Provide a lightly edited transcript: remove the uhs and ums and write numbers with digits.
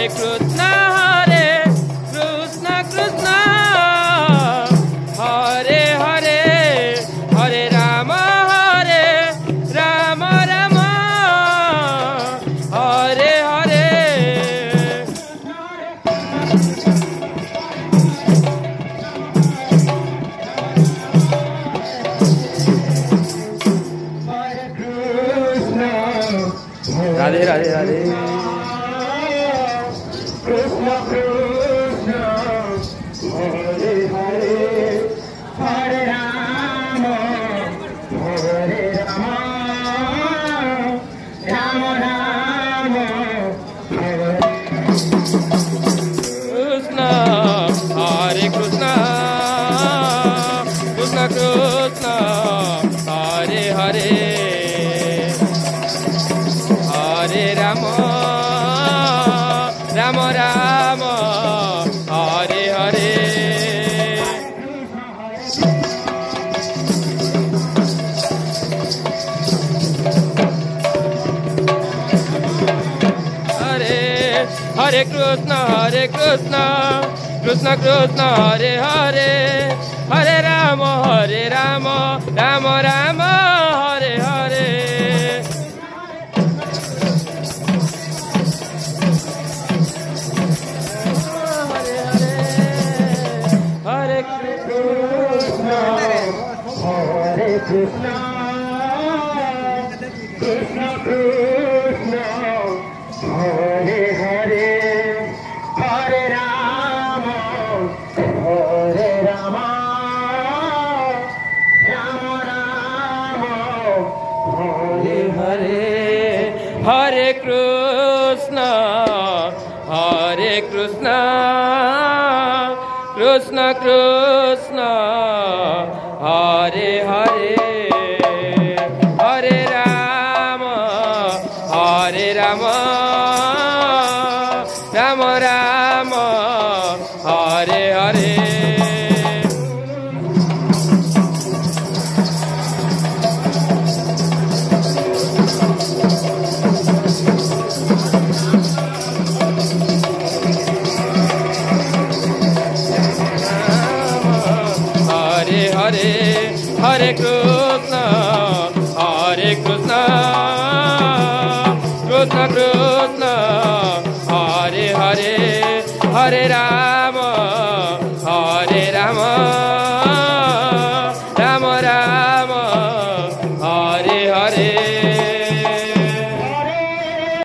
Krishna Krishna Hare Hare Hare Rama Rama Hare Hare Radhe Radhe Radhe Krishna Krishna Hare Hare Hare Rama Rama Rama Hare Krishna Hare Krishna Krishna Krishna Hare Hare Hare Rama Rama Rama Hare Hare Hare Krishna Krishna Krishna Hare Hare Hare Rama Rama Rama Hare Hare Hare Krishna Hare Krishna Krishna Krishna Hare Hare Hare Rama Rama Rama Hare Hare Hare Krishna Krishna Krishna Hare Hare Hare Rama Rama Rama Hare Hare Hare Krishna Krishna Krishna Hare Hare Hare Rama